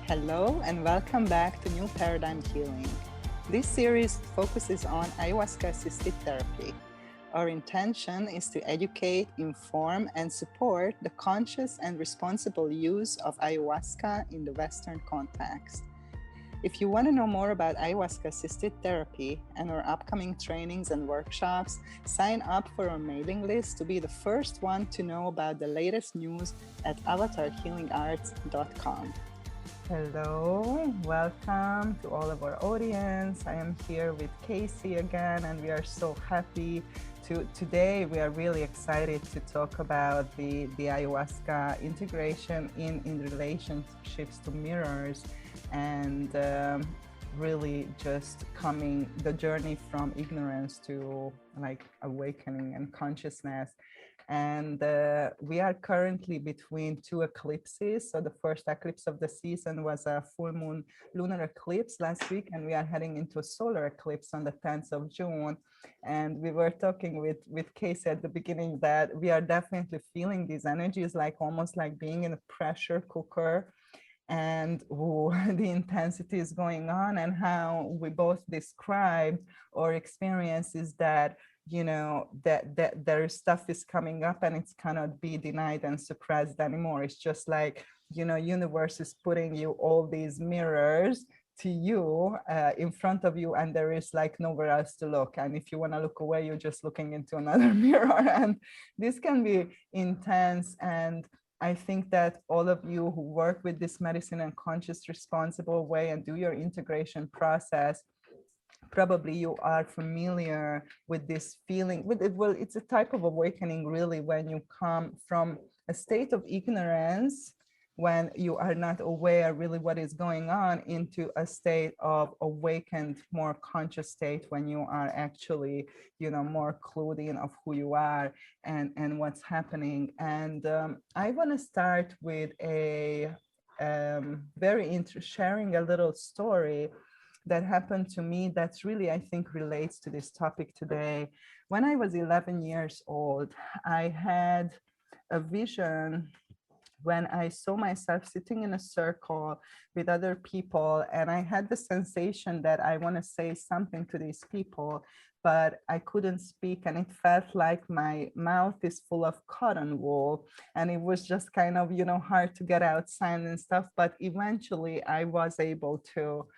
Hello and welcome back to New Paradigm Healing. This series focuses on ayahuasca assisted therapy. Our intention is to educate, inform, and support the conscious and responsible use of ayahuasca in the Western context. If you want to know more about ayahuasca assisted therapy and our upcoming trainings and workshops, sign up for our mailing list to be the first one to know about the latest news at avatarhealingarts.com. Hello, welcome to all of our audience. I am here with Casey again, and we are so happy today. We are really excited to talk about the ayahuasca integration in relationships to mirrors, and really just coming the journey from ignorance to like awakening and consciousness. And we are currently between two eclipses. So the first eclipse of the season was a full moon lunar eclipse last week, and we are heading into a solar eclipse on the 10th of June. And we were talking with Casey at the beginning that we are definitely feeling these energies, like almost like being in a pressure cooker, and the intensity is going on, and how we both described our experiences that that there is stuff is coming up and it cannot be denied and suppressed anymore. It's just like universe is putting you all these mirrors to you in front of you, and there is like nowhere else to look, and if you want to look away, you're just looking into another mirror. And this can be intense. And I think that all of you who work with this medicine and conscious responsible way and do your integration process, probably you are familiar with this feeling with it. Well, it's a type of awakening really, when you come from a state of ignorance, when you are not aware really what is going on, into a state of awakened, more conscious state, when you are actually more clued in of who you are and what's happening. And I want to start with a sharing a little story that happened to me that's really, I think, relates to this topic today. When I was 11 years old, I had a vision when I saw myself sitting in a circle with other people, and I had the sensation that I want to say something to these people, but I couldn't speak, and it felt like my mouth is full of cotton wool, and it was just kind of hard to get out signs and stuff. But eventually I was able to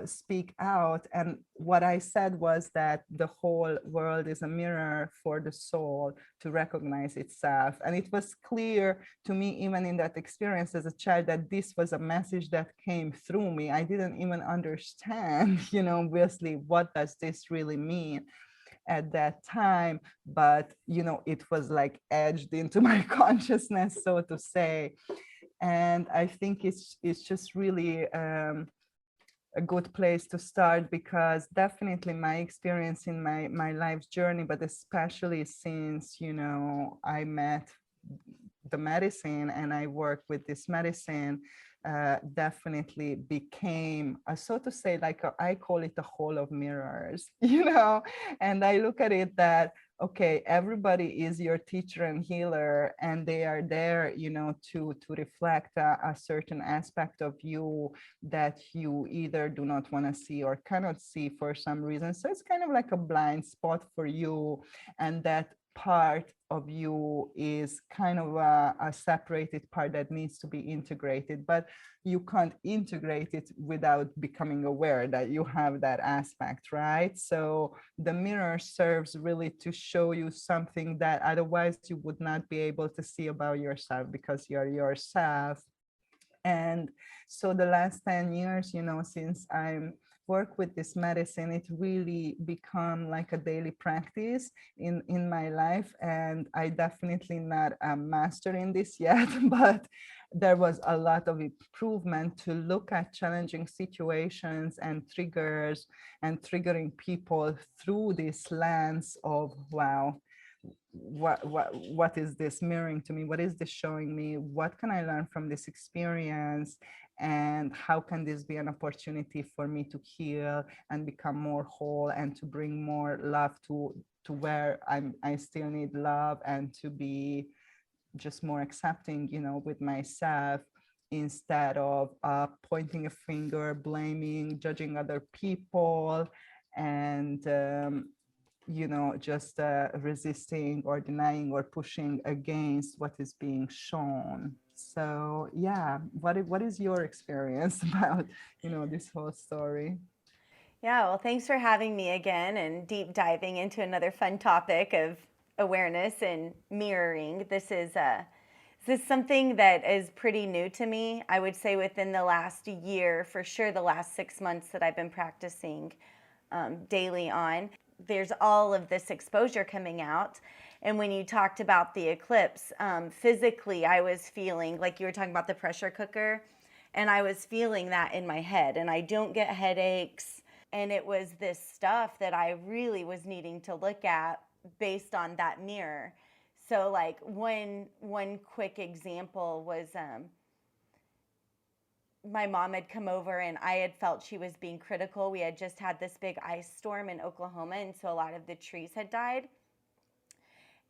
speak out. And what I said was that the whole world is a mirror for the soul to recognize itself. And it was clear to me, even in that experience as a child, that this was a message that came through me. I didn't even understand, obviously, what does this really mean at that time, but it was like edged into my consciousness, so to say. And I think it's just really a good place to start, because definitely my experience in my life's journey, but especially since I met the medicine and I work with this medicine, definitely became so to say, like I call it a hall of mirrors, and I look at it that, okay, everybody is your teacher and healer, and they are there, to reflect a certain aspect of you that you either do not want to see or cannot see for some reason. So it's kind of like a blind spot for you, and that part of you is kind of a separated part that needs to be integrated, but you can't integrate it without becoming aware that you have that aspect, right? So the mirror serves really to show you something that otherwise you would not be able to see about yourself, because you're yourself. And so the last 10 years, since I'm work with this medicine, it really become like a daily practice in my life. And I definitely not a master in this yet, but there was a lot of improvement to look at challenging situations and triggers and triggering people through this lens of, wow, what is this mirroring to me? What is this showing me? What can I learn from this experience? And how can this be an opportunity for me to heal and become more whole, and to bring more love to where I still need love, and to be just more accepting, with myself. instead of pointing a finger, blaming, judging other people, and just resisting or denying or pushing against what is being shown. So yeah, what is your experience about this whole story? Yeah, well, thanks for having me again and deep diving into another fun topic of awareness and mirroring. This is something that is pretty new to me. I would say within the last year, for sure, the last 6 months that I've been practicing daily on. There's all of this exposure coming out. And when you talked about the eclipse, physically, I was feeling like you were talking about the pressure cooker, and I was feeling that in my head. And I don't get headaches. And it was this stuff that I really was needing to look at based on that mirror. So, like, one quick example was my mom had come over and I had felt she was being critical. We had just had this big ice storm in Oklahoma, and so a lot of the trees had died.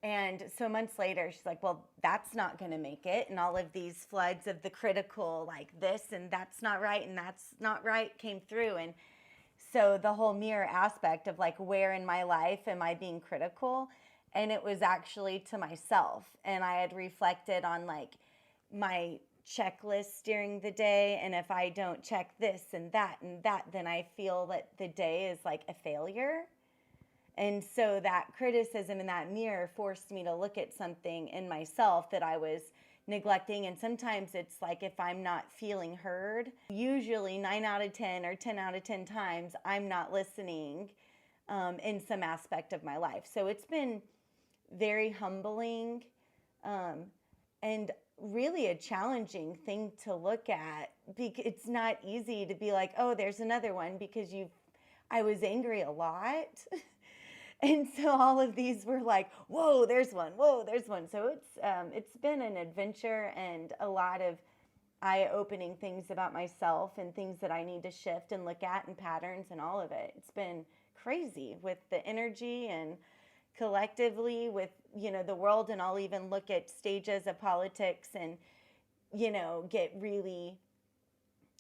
And so months later, she's like, well, that's not going to make it. And all of these floods of the critical, like this and that's not right and that's not right, came through. And so the whole mirror aspect of like, where in my life am I being critical? And it was actually to myself. And I had reflected on like my checklist during the day. And if I don't check this and that, then I feel that the day is like a failure. And so that criticism in that mirror forced me to look at something in myself that I was neglecting. And sometimes it's like if I'm not feeling heard, usually 9 out of 10 or 10 out of 10 times, I'm not listening in some aspect of my life. So it's been very humbling and really a challenging thing to look at. It's not easy to be like, oh, there's another one, because I was angry a lot. And so all of these were like, whoa, there's one, whoa, there's one. So it's been an adventure and a lot of eye-opening things about myself and things that I need to shift and look at and patterns and all of it. It's been crazy with the energy and collectively with, the world. And I'll even look at stages of politics and, get really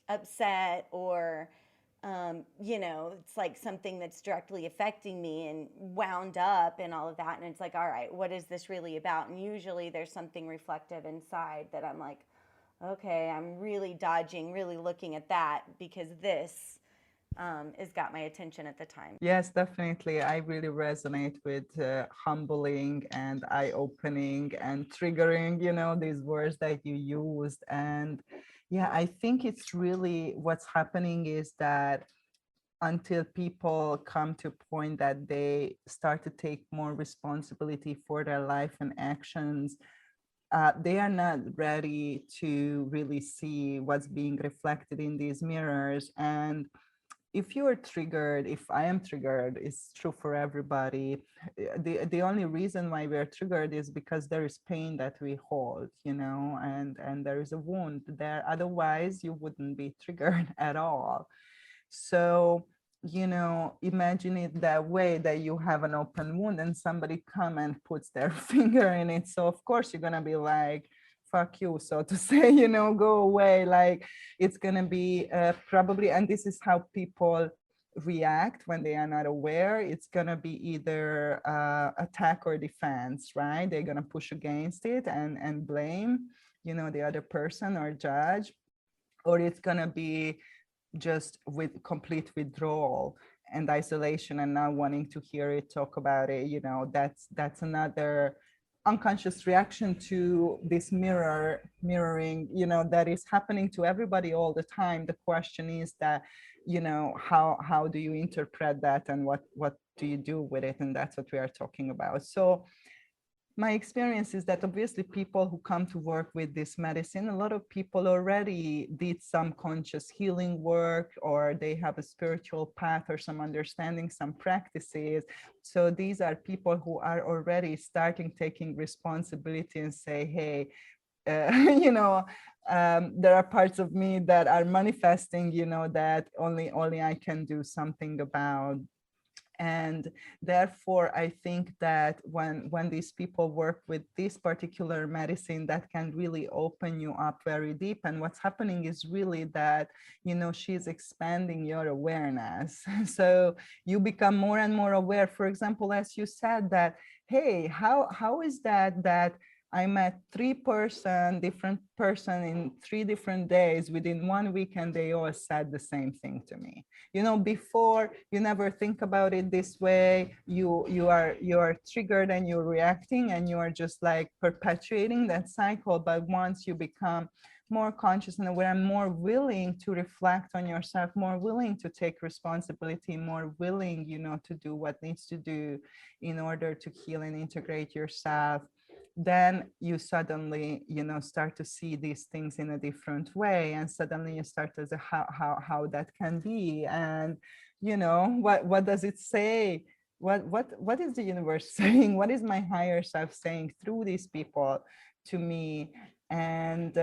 upset or it's like something that's directly affecting me and wound up and all of that. And it's like, all right, what is this really about? And usually there's something reflective inside that I'm like, okay, I'm really dodging, really looking at that because this has got my attention at the time. Yes, definitely. I really resonate with humbling and eye-opening and triggering, these words that you used. And yeah, I think it's really what's happening is that until people come to a point that they start to take more responsibility for their life and actions, they are not ready to really see what's being reflected in these mirrors. And if you are triggered, if I am triggered, it's true for everybody. The only reason why we are triggered is because there is pain that we hold, and there is a wound there. Otherwise, you wouldn't be triggered at all. So, imagine it that way, that you have an open wound and somebody come and puts their finger in it. So of course you're gonna be like, fuck you, so to say, go away. Like it's gonna be probably, and this is how people react when they are not aware. It's gonna be either attack or defense, right? They're gonna push against it and blame, the other person or judge, or it's gonna be just with complete withdrawal and isolation and not wanting to hear it, talk about it. That's another unconscious reaction to this mirroring, that is happening to everybody all the time. The question is that, how do you interpret that, and what do you do with it? And that's what we are talking about. So my experience is that obviously people who come to work with this medicine, a lot of people already did some conscious healing work, or they have a spiritual path or some understanding, some practices. So these are people who are already starting taking responsibility and say, hey, there are parts of me that are manifesting, that only I can do something about. And therefore I think that when these people work with this particular medicine, that can really open you up very deep. And what's happening is really that, she's expanding your awareness. So you become more and more aware. For example, as you said that, hey, how is that I met different person in 3 different days within 1 week, and they all said the same thing to me. Before, you never think about it this way. You are triggered and you're reacting, and you are just like perpetuating that cycle. But once you become more conscious and aware, and more willing to reflect on yourself, more willing to take responsibility, more willing, to do what needs to do in order to heal and integrate yourself, then you suddenly, start to see these things in a different way. And suddenly you start to say how that can be. And, what does it say? What is the universe saying? What is my higher self saying through these people to me? And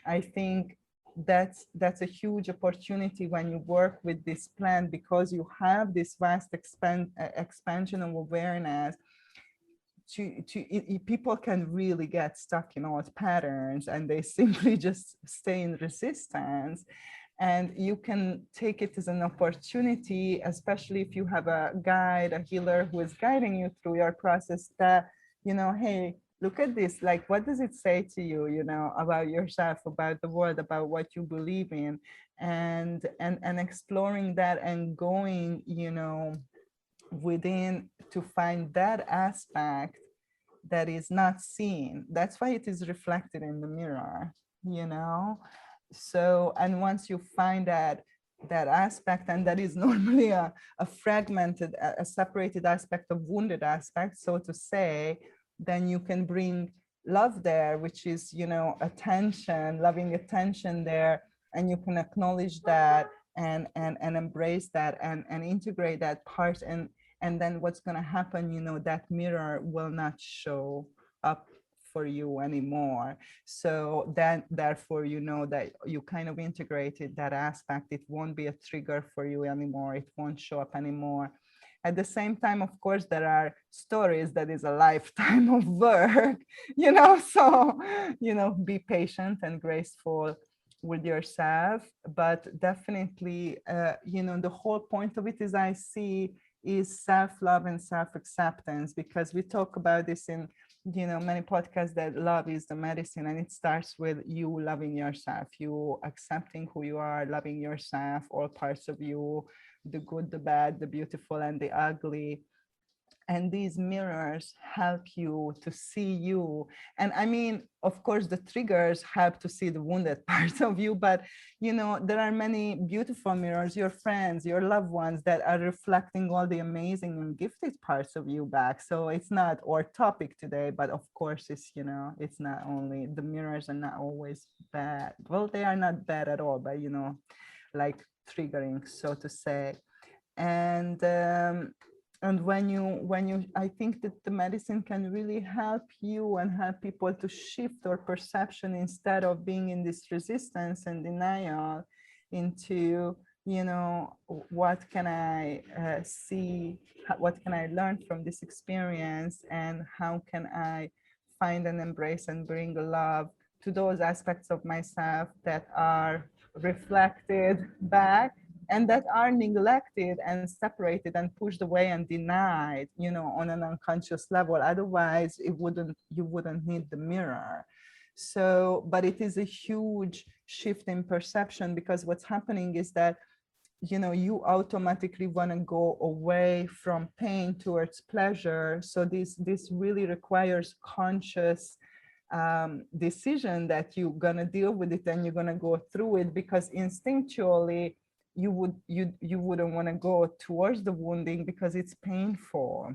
I think that's a huge opportunity when you work with this plant, because you have this vast expansion of awareness. People can really get stuck in old patterns, and they simply just stay in resistance. And you can take it as an opportunity, especially if you have a guide, a healer who is guiding you through your process, that, hey, look at this, like, what does it say to you, about yourself, about the world, about what you believe in, and exploring that, and going, within, to find that aspect that is not seen. That's why it is reflected in the mirror, so. And once you find that aspect, and that is normally a fragmented, a separated aspect, of wounded aspect, so to say, then you can bring love there, which is, attention, loving attention there. And you can acknowledge that, and embrace that, and integrate that part. And then what's going to happen, that mirror will not show up for you anymore. So then, therefore, that you kind of integrated that aspect. It won't be a trigger for you anymore. It won't show up anymore. At the same time, of course, there are stories that is a lifetime of work, so, be patient and graceful with yourself. But definitely, the whole point of it is, I see, is self-love and self-acceptance, because we talk about this in, many podcasts, that love is the medicine, and it starts with you loving yourself, you accepting who you are, loving yourself, all parts of you, the good, the bad, the beautiful, and the ugly. And these mirrors help you to see you. And I mean, of course, the triggers help to see the wounded parts of you, but there are many beautiful mirrors, your friends, your loved ones, that are reflecting all the amazing and gifted parts of you back. So it's not our topic today, but of course, it's not only, the mirrors are not always bad. Well, they are not bad at all, but like triggering, so to say. And when you I think that the medicine can really help you and help people to shift their perception, instead of being in this resistance and denial, into, what can I see, what can I learn from this experience, and how can I find and embrace and bring love to those aspects of myself that are reflected back, and that are neglected and separated and pushed away and denied, on an unconscious level. Otherwise, you wouldn't need the mirror. So, but it is a huge shift in perception, because what's happening is that, you automatically want to go away from pain towards pleasure. So this really requires conscious decision, that you're gonna deal with it, and you're gonna go through it, because instinctually you wouldn't want to go towards the wounding, because it's painful.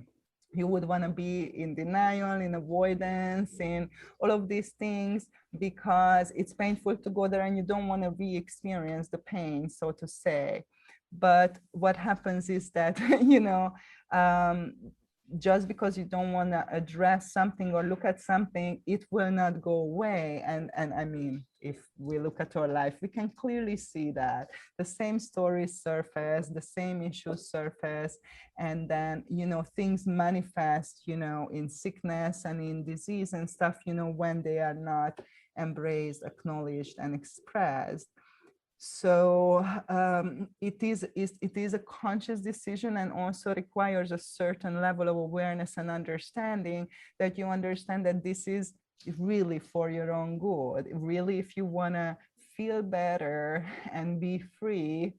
You would want to be in denial, in avoidance, in all of these things, because it's painful to go there, and you don't want to re-experience the pain, so to say. But what happens is that, um, just because you don't want to address something or look at something, it will not go away. And I mean, if we look at our life, we can clearly see that the same stories surface, the same issues surface, and then, you know, things manifest, you know, in sickness and in disease and stuff, you know, when they are not embraced, acknowledged, and expressed. So it is a conscious decision, and also requires a certain level of awareness and understanding, that you understand that this is really for your own good. Really, if you want to feel better and be free,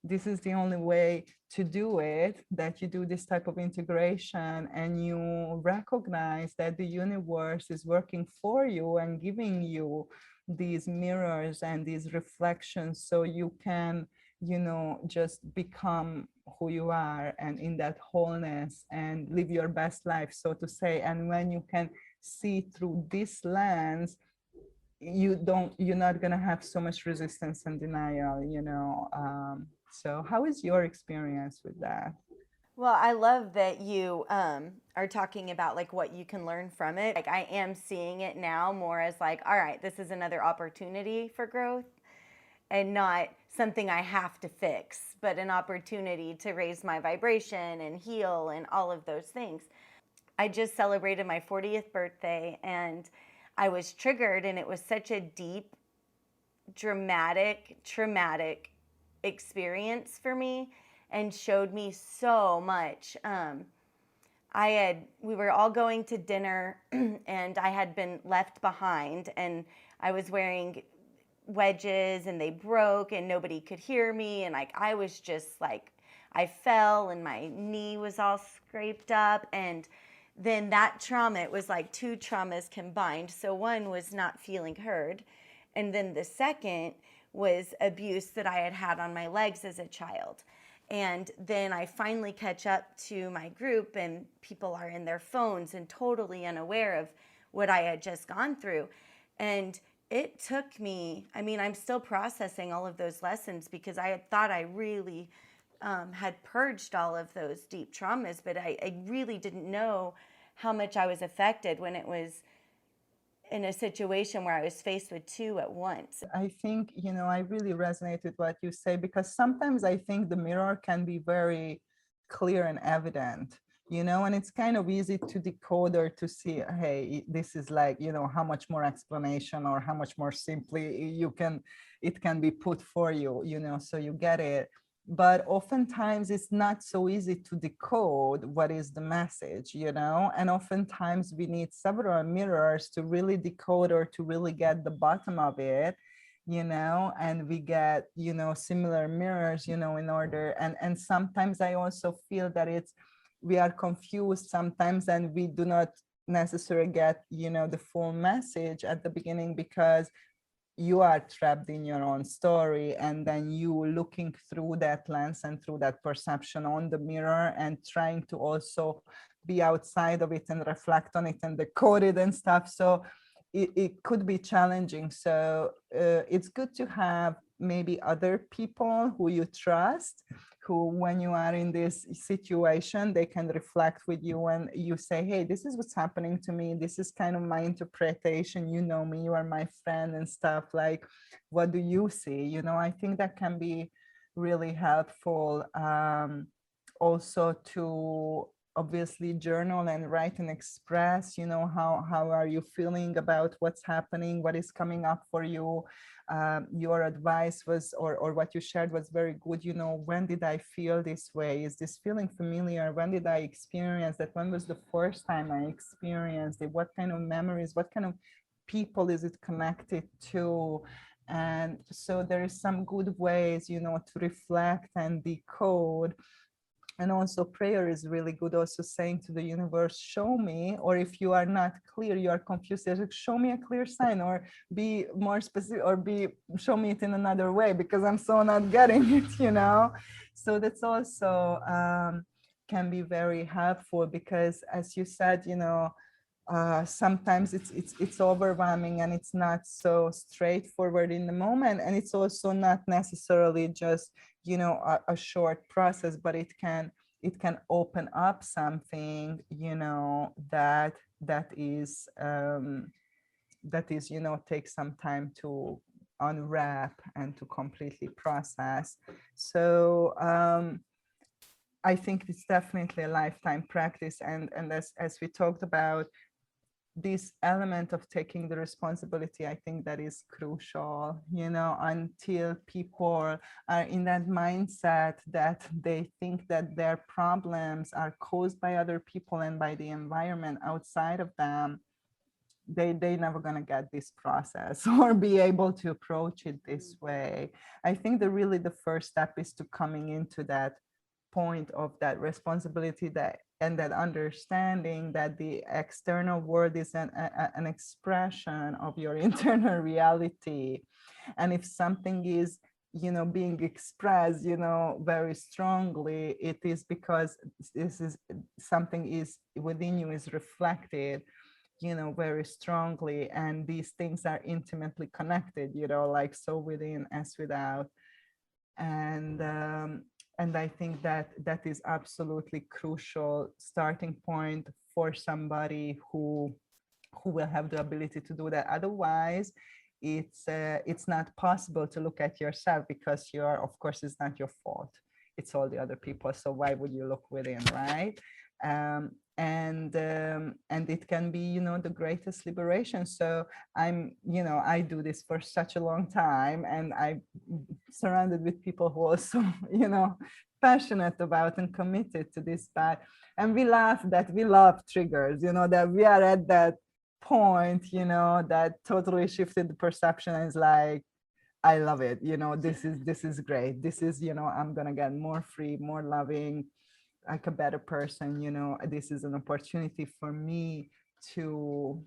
this is the only way to do it, that you do this type of integration and you recognize that the universe is working for you and giving you these mirrors and these reflections, so you can, you know, just become who you are and in that wholeness and live your best life, so to say. And when you can see through this lens, you're not going to have so much resistance and denial, you know. So how is your experience with that? Well, I love that you are talking about like what you can learn from it. Like I am seeing it now more as like, all right, this is another opportunity for growth, and not something I have to fix, but an opportunity to raise my vibration and heal and all of those things. I just celebrated my 40th birthday, and I was triggered, and it was such a deep, dramatic, traumatic experience for me, and showed me so much. We were all going to dinner and I had been left behind, and I was wearing wedges and they broke and nobody could hear me, and like I was just like, I fell and my knee was all scraped up. And then that trauma, it was like two traumas combined. So one was not feeling heard, and then the second was abuse that I had had on my legs as a child. And then I finally catch up to my group, and people are in their phones and totally unaware of what I had just gone through. And it took me, I mean, I'm still processing all of those lessons, because I had thought I really had purged all of those deep traumas, but I really didn't know how much I was affected when it was in a situation where I was faced with two at once. I think, you know, I really resonate with what you say, because sometimes I think the mirror can be very clear and evident, you know, and it's kind of easy to decode or to see, hey, this is like, you know, how much more explanation or how much more simply it can be put for you, you know, so you get it. But oftentimes it's not so easy to decode what is the message, you know, and oftentimes we need several mirrors to really decode or to really get the bottom of it, you know. And we get, you know, similar mirrors, you know, in order. And sometimes I also feel that we are confused sometimes, and we do not necessarily get, you know, the full message at the beginning, because you are trapped in your own story, and then you looking through that lens and through that perception on the mirror, and trying to also be outside of it and reflect on it and decode it and stuff. So it could be challenging. So it's good to have maybe other people who you trust, who, when you are in this situation, they can reflect with you and you say, hey, this is what's happening to me, this is kind of my interpretation, you know me, you are my friend and stuff, like, what do you see? You know, I think that can be really helpful. Also to obviously journal and write and express, you know, how are you feeling about what's happening, what is coming up for you. Your advice was, or what you shared was very good. You know, when did I feel this way? Is this feeling familiar? When did I experience that? When was the first time I experienced it? What kind of memories, what kind of people is it connected to? And so there is some good ways, you know, to reflect and decode. And also prayer is really good, also saying to the universe, show me, or if you are not clear, you are confused, show me a clear sign, or be more specific, or show me it in another way, because I'm so not getting it, you know. So that's also can be very helpful, because as you said, you know, sometimes it's overwhelming and it's not so straightforward in the moment, and it's also not necessarily just, you know, a short process, but it can open up something, that is, take some time to unwrap and to completely process. So I think it's definitely a lifetime practice. And as we talked about, this element of taking the responsibility, I think that is crucial, until people are in that mindset that they think that their problems are caused by other people and by the environment outside of them. They never gonna get this process or be able to approach it this way. I think that really the first step is to coming into that point of that responsibility, that and that understanding that the external world is an expression of your internal reality. And if something is, being expressed, very strongly, it is because this is something is within you, is reflected, very strongly. And these things are intimately connected, like so within as without. And I think that that is absolutely crucial starting point for somebody who will have the ability to do that. Otherwise, it's not possible to look at yourself, because you're, of course, it's not your fault. It's all the other people. So why would you look within, right? And it can be, the greatest liberation. So I do this for such a long time, and I'm surrounded with people who also, passionate about and committed to this path. And we laugh that we love triggers, that we are at that point, that totally shifted the perception, and is like, I love it. This is great. This is, I'm gonna get more free, more loving, like a better person. This is an opportunity for me to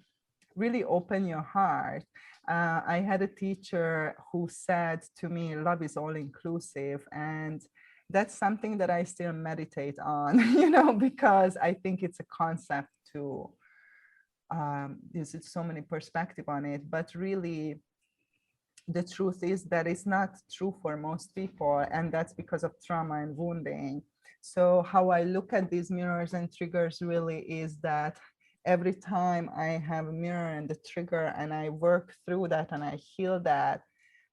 really open your heart. I had a teacher who said to me, love is all inclusive. And that's something that I still meditate on, because I think it's a concept to, there's so many perspective on it, but really the truth is that it's not true for most people, and that's because of trauma and wounding. So how I look at these mirrors and triggers really is that every time I have a mirror and a trigger, and I work through that and I heal that,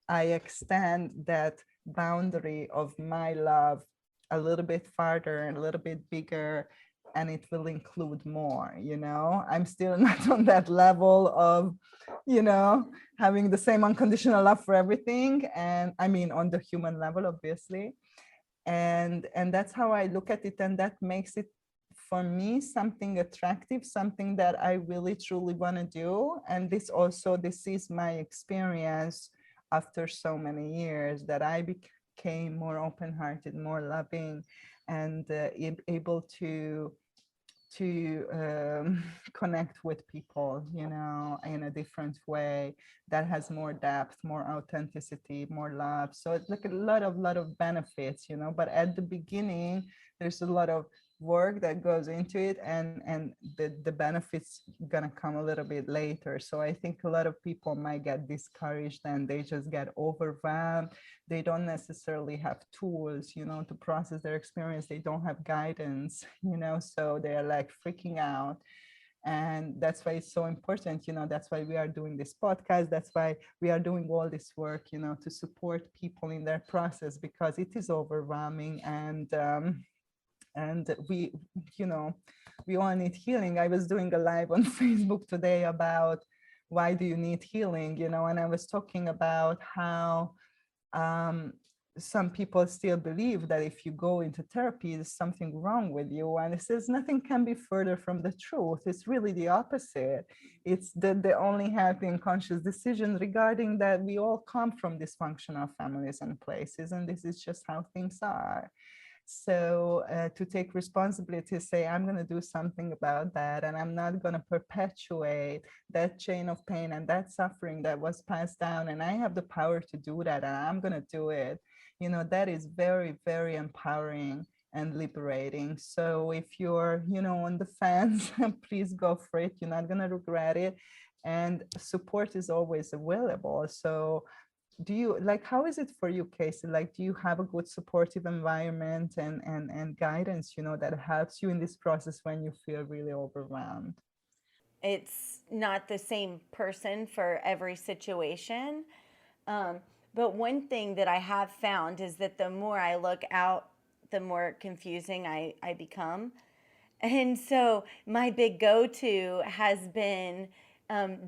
I extend that boundary of my love a little bit farther and a little bit bigger, and it will include more. I'm still not on that level of, having the same unconditional love for everything. And I mean, on the human level, obviously. And that's how I look at it. And that makes it, for me, something attractive, something that I really truly want to do. And this is my experience after so many years, that I became more open-hearted, more loving, and able to connect with people, in a different way that has more depth, more authenticity, more love. So it's like a lot of benefits, but at the beginning, there's a lot of work that goes into it, and the benefits gonna come a little bit later. So I think a lot of people might get discouraged, and they just get overwhelmed. They don't necessarily have tools, to process their experience. They don't have guidance, so they're like freaking out. And that's why it's so important, that's why we are doing this podcast. That's why we are doing all this work, to support people in their process, because it is overwhelming. And we all need healing. I was doing a live on Facebook today about why do you need healing, and I was talking about how some people still believe that if you go into therapy, there's something wrong with you. And it says nothing can be further from the truth. It's really the opposite. It's the only healthy and conscious decision regarding that we all come from dysfunctional families and places, and this is just how things are. So to take responsibility, say, I'm going to do something about that, and I'm not going to perpetuate that chain of pain and that suffering that was passed down, and I have the power to do that, and I'm going to do it. That is very, very empowering and liberating. So if you're, on the fence, please go for it. You're not going to regret it. And support is always available. So do you like, how is it for you, Casey? Like, do you have a good supportive environment and guidance, that helps you in this process when you feel really overwhelmed? It's not the same person for every situation. Um, but one thing that I have found is that the more I look out, the more confusing I become. And so my big go to has been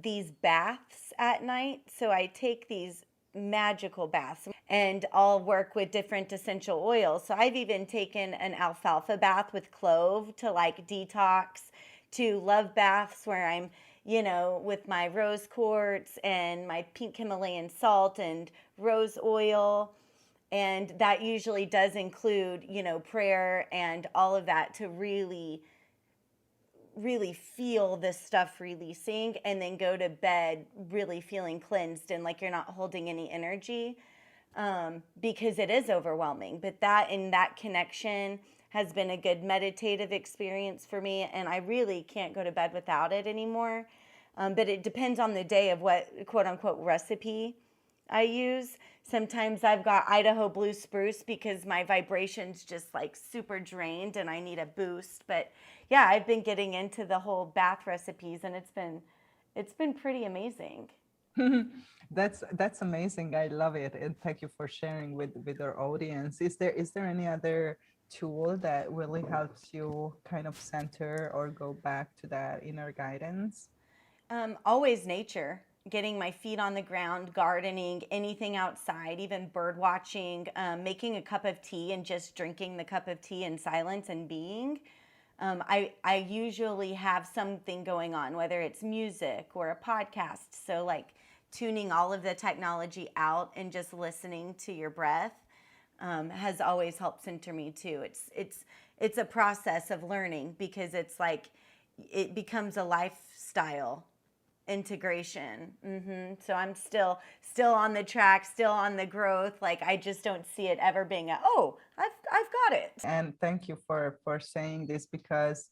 these baths at night. So I take these magical baths and I'll work with different essential oils. So I've even taken an alfalfa bath with clove to like detox, to love baths where I'm, with my rose quartz and my pink Himalayan salt and rose oil. And that usually does include, prayer and all of that to really feel this stuff releasing, and then go to bed really feeling cleansed and like you're not holding any energy, because it is overwhelming. But that connection has been a good meditative experience for me, and I really can't go to bed without it anymore. But it depends on the day of what quote unquote recipe I use. Sometimes I've got Idaho blue spruce because my vibration's just like super drained and I need a boost. But yeah, I've been getting into the whole bath recipes, and it's been pretty amazing. That's amazing. I love it, and thank you for sharing with our audience. Is there any other tool that really helps you kind of center or go back to that inner guidance? Always nature, getting my feet on the ground, gardening, anything outside, even bird watching, making a cup of tea and just drinking the cup of tea in silence and being. I usually have something going on, whether it's music or a podcast. So, like tuning all of the technology out and just listening to your breath has always helped center me too. It's a process of learning, because it's like it becomes a lifestyle integration. So I'm still on the track, still on the growth. Like I just don't see it ever being I've got it. And thank you for saying this, because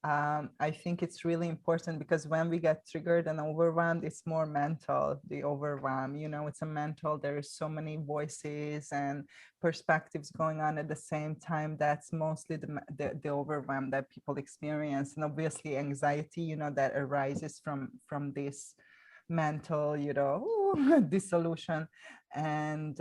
I think it's really important, because when we get triggered and overwhelmed, it's more mental, the overwhelm, it's a mental, there is so many voices and perspectives going on at the same time. That's mostly the overwhelm that people experience. And obviously anxiety, that arises from this mental, dissolution. And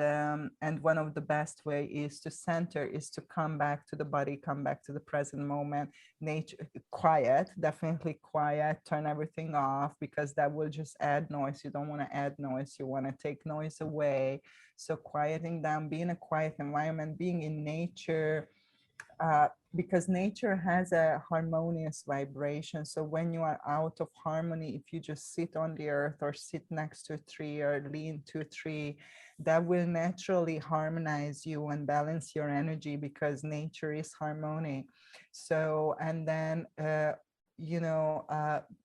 one of the best way is to center, is to come back to the body, come back to the present moment. Nature, quiet, definitely quiet, turn everything off, because that will just add noise. You don't want to add noise, you want to take noise away. So quieting down, being in a quiet environment, being in nature, because nature has a harmonious vibration. So when you are out of harmony, if you just sit on the earth or sit next to a tree or lean to a tree, that will naturally harmonize you and balance your energy, because nature is harmony. So, and then,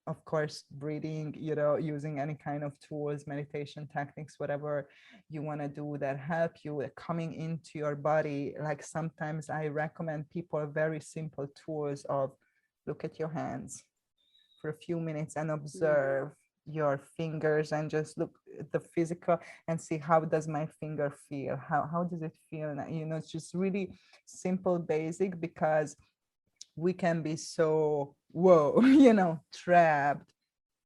of course, breathing, using any kind of tools, meditation techniques, whatever you want to do that help you coming into your body. Like sometimes I recommend people very simple tools of look at your hands for a few minutes and observe your fingers, and just look at the physical and see, how does my finger feel, how does it feel. And, it's just really simple, basic, because we can be so whoa trapped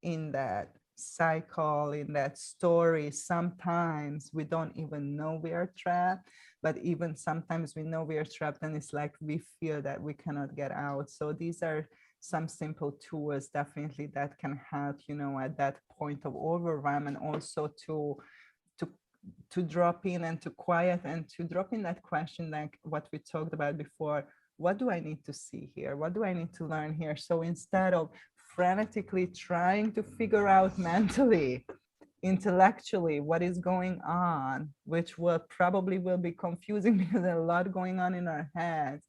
in that cycle, in that story. Sometimes we don't even know we are trapped, but even sometimes we know we are trapped, and it's like we feel that we cannot get out. So these are some simple tools definitely that can help, at that point of overwhelm, and also to to drop in and to quiet and to drop in that question, like what we talked about before. What do I need to see here? What do I need to learn here? So instead of frantically trying to figure out mentally, intellectually, what is going on, which will be confusing because there's a lot going on in our heads,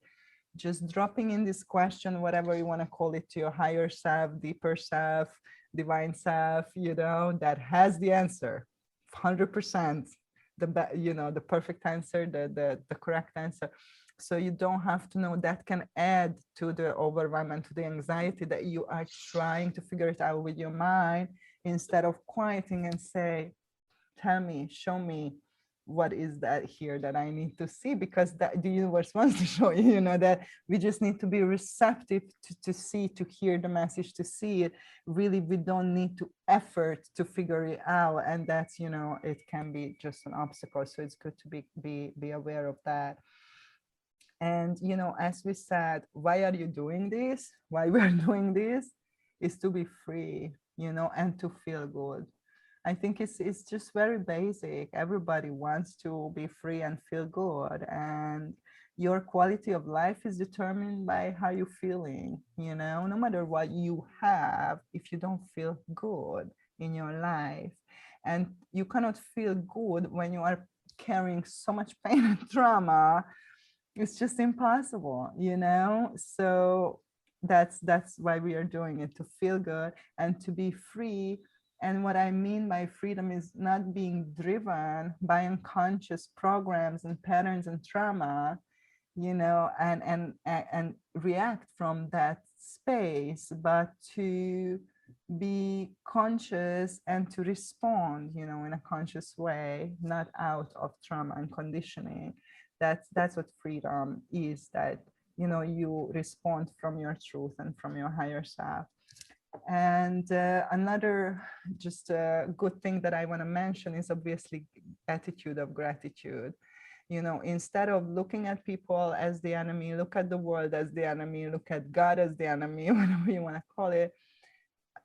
just dropping in this question, whatever you want to call it, to your higher self, deeper self, divine self, that has the answer, 100%, the perfect answer, the correct answer. So you don't have to know. That can add to the overwhelm and to the anxiety that you are trying to figure it out with your mind, instead of quieting and say, tell me, show me what is that here that I need to see, because that the universe wants to show you, that we just need to be receptive to see, to hear the message, to see it. Really, we don't need to effort to figure it out. And that's, it can be just an obstacle. So it's good to be aware of that. And, as we said, why are you doing this? Why we are doing this is to be free, and to feel good. I think it's just very basic. Everybody wants to be free and feel good. And your quality of life is determined by how you're feeling, no matter what you have, if you don't feel good in your life. And you cannot feel good when you are carrying so much pain and trauma. It's just impossible, So that's why we are doing it, to feel good and to be free. And what I mean by freedom is not being driven by unconscious programs and patterns and trauma, and react from that space, but to be conscious and to respond, in a conscious way, not out of trauma and conditioning. That's what freedom is, that, you respond from your truth and from your higher self. And another just good thing that I want to mention is obviously attitude of gratitude. Instead of looking at people as the enemy, look at the world as the enemy, look at God as the enemy, whatever you want to call it,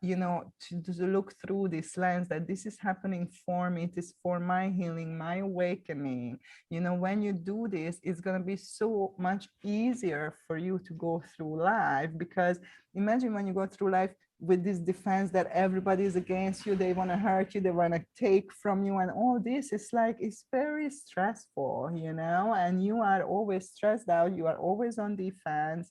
to look through this lens, that this is happening for me, it is for my healing, my awakening. When you do this, it's going to be so much easier for you to go through life. Because imagine when you go through life with this defense that everybody is against you, they want to hurt you, they want to take from you, and all this is like, it's very stressful, and you are always stressed out, you are always on defense.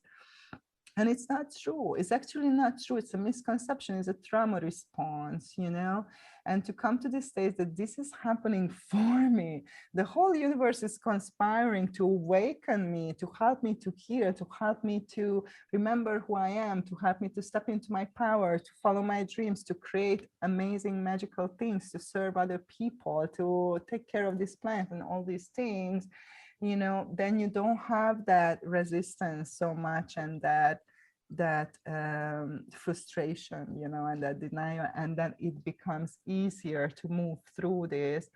And it's not true. It's actually not true. It's a misconception. It's a trauma response, And to come to this state that this is happening for me. The whole universe is conspiring to awaken me, to help me to heal, to help me to remember who I am, to help me to step into my power, to follow my dreams, to create amazing, magical things, to serve other people, to take care of this planet and all these things. Then you don't have that resistance so much, and that frustration, and that denial, and then it becomes easier to move through this.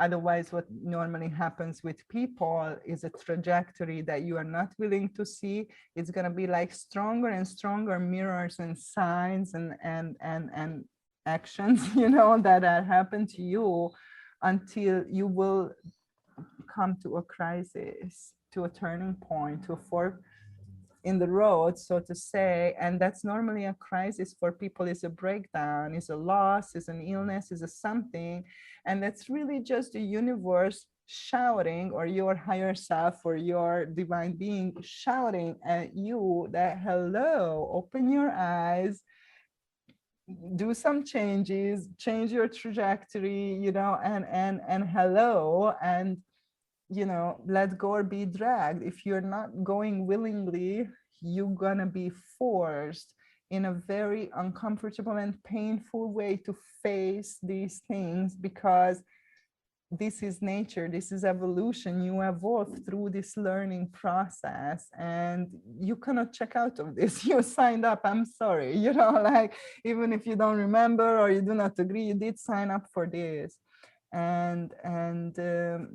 Otherwise, what normally happens with people is a trajectory that you are not willing to see. It's going to be like stronger and stronger mirrors and signs and actions, that are happen to you, until you will come to a crisis, to a turning point, to a fork in the road, so to say. And that's normally a crisis for people, is a breakdown, is a loss, is an illness, is a something. And that's really just the universe shouting, or your higher self or your divine being shouting at you that, hello, open your eyes, do some changes, change your trajectory, and hello, and let go or be dragged. If you're not going willingly, you're gonna be forced in a very uncomfortable and painful way to face these things, because this is nature, this is evolution. You evolve through this learning process, and you cannot check out of this. You signed up, I'm sorry, like, even if you don't remember or you do not agree, you did sign up for this. And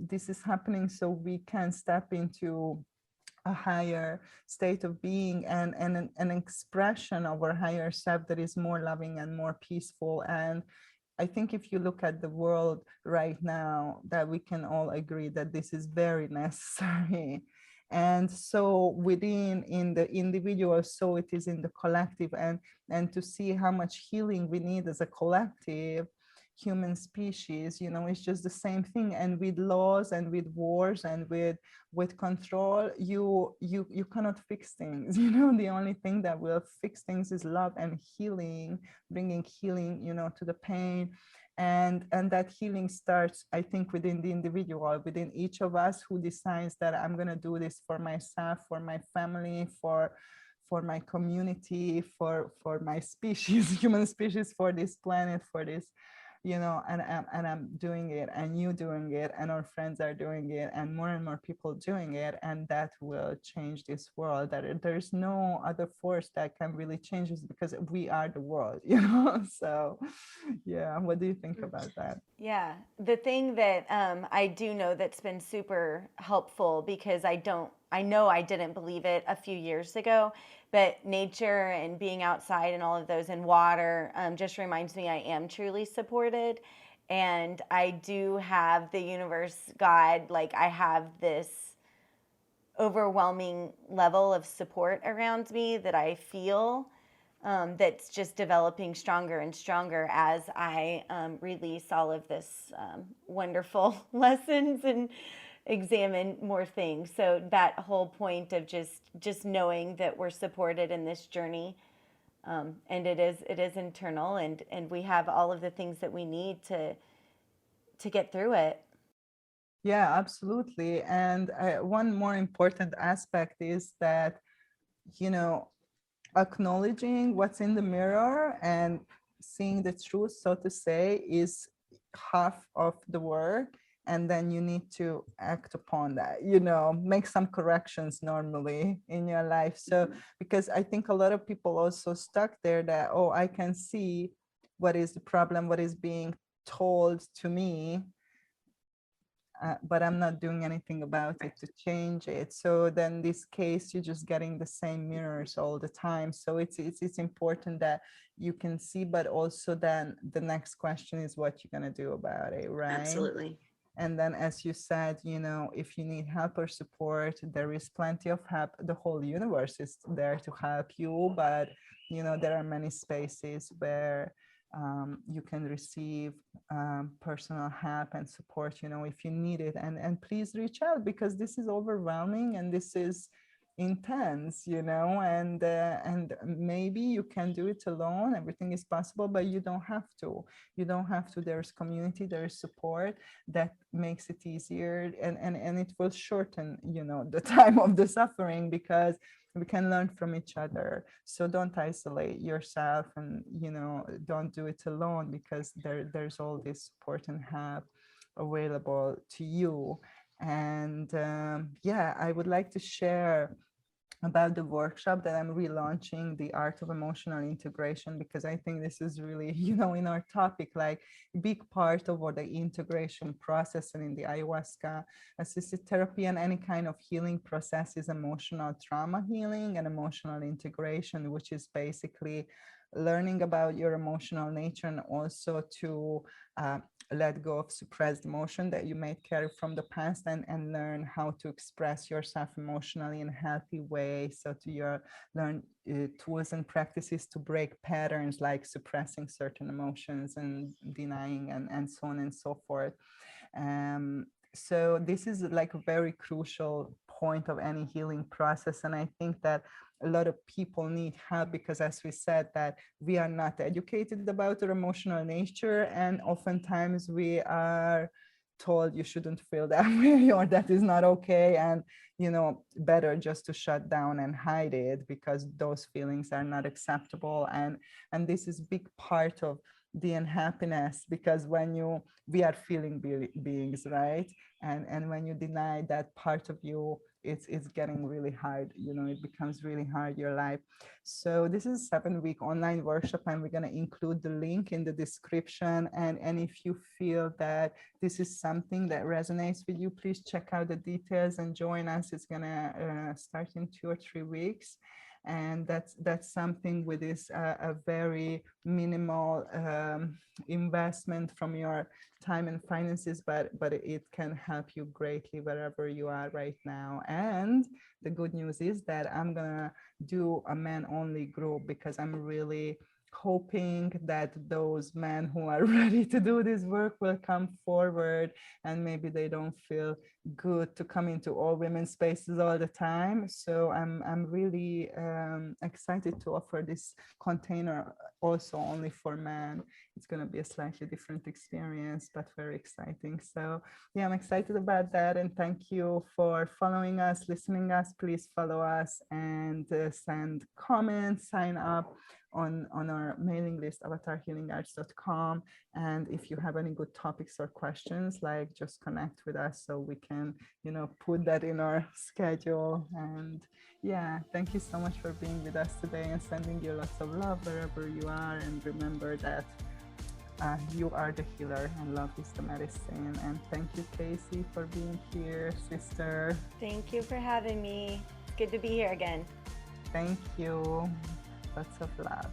this is happening so we can step into a higher state of being, and an expression of our higher self that is more loving and more peaceful. And I think if you look at the world right now, that we can all agree that this is very necessary. And so within, in the individual, so it is in the collective, and to see how much healing we need as a collective human species, it's just the same thing. And with laws and with wars and with control, you cannot fix things. The only thing that will fix things is love and healing, bringing healing, to the pain. And that healing starts, I think, within the individual, within each of us, who decides that I'm going to do this for myself, for my family, for my community, for my species, human species, for this planet, for this and I'm doing it, and you doing it, and our friends are doing it, and more people doing it, and that will change this world. That there's no other force that can really change us, because we are the world. So yeah, what do you think about that? Yeah, the thing that I do know that's been super helpful, because I know I didn't believe it a few years ago, but nature and being outside and all of those, and water, just reminds me I am truly supported. And I do have the universe, God, like I have this overwhelming level of support around me that I feel, that's just developing stronger and stronger as I release all of this wonderful lessons and examine more things. So that whole point of just knowing that we're supported in this journey, and it is internal, and we have all of the things that we need to get through it. Yeah, absolutely. And one more important aspect is that, you know, acknowledging what's in the mirror and seeing the truth, so to say, is half of the work. And then you need to act upon that, make some corrections normally in your life. So, because I think a lot of people also stuck there that, oh, I can see what is the problem, what is being told to me, but I'm not doing anything about it to change it. So then this case, you're just getting the same mirrors all the time. So it's important that you can see, but also then the next question is what you're going to do about it, right? Absolutely. And then, as you said, if you need help or support, there is plenty of help. The whole universe is there to help you, but there are many spaces where you can receive personal help and support, if you need it. And please reach out, because this is overwhelming and this is intense, and maybe you can do it alone. Everything is possible, but you don't have to. There's community, there's support that makes it easier, and it will shorten, the time of the suffering, because we can learn from each other. So don't isolate yourself, and don't do it alone, because there's all this support and help available to you. And yeah, I would like to share about the workshop that I'm relaunching, the art of emotional integration, because I think this is really, in our topic, like a big part of what the integration process, and in the ayahuasca assisted therapy and any kind of healing process is emotional trauma healing and emotional integration, which is basically learning about your emotional nature, and also to let go of suppressed emotion that you may carry from the past, and learn how to express yourself emotionally in a healthy way. So learn tools and practices to break patterns like suppressing certain emotions and denying, and so on and so forth. So this is like a very crucial point of any healing process. And I think that a lot of people need help, because as we said, that we are not educated about our emotional nature, and oftentimes we are told you shouldn't feel that way, or that is not okay, and better just to shut down and hide it, because those feelings are not acceptable. And this is big part of the unhappiness, because we are feeling beings, right? And when you deny that part of you, it's getting really hard, it becomes really hard, your life. So this is a 7-week online workshop, and we're going to include the link in the description. And if you feel that this is something that resonates with you, please check out the details and join us. It's going to start in 2 or 3 weeks. And that's something with this a very minimal investment from your time and finances, but it can help you greatly wherever you are right now. And the good news is that I'm gonna do a men only group, because I'm really hoping that those men who are ready to do this work will come forward, and maybe they don't feel good to come into all women's spaces all the time. So I'm really excited to offer this container also only for men. It's going to be a slightly different experience, but very exciting. So yeah, I'm excited about that. And thank you for following us, listening us. Please follow us, and send comments, sign up on our mailing list, avatarhealingarts.com. And if you have any good topics or questions, like just connect with us so we can, put that in our schedule. And yeah, thank you so much for being with us today, and sending you lots of love wherever you are. And remember that you are the healer and love is the medicine. And thank you, Casey, for being here, sister. Thank you for having me. It's good to be here again. Thank you. Lots of love.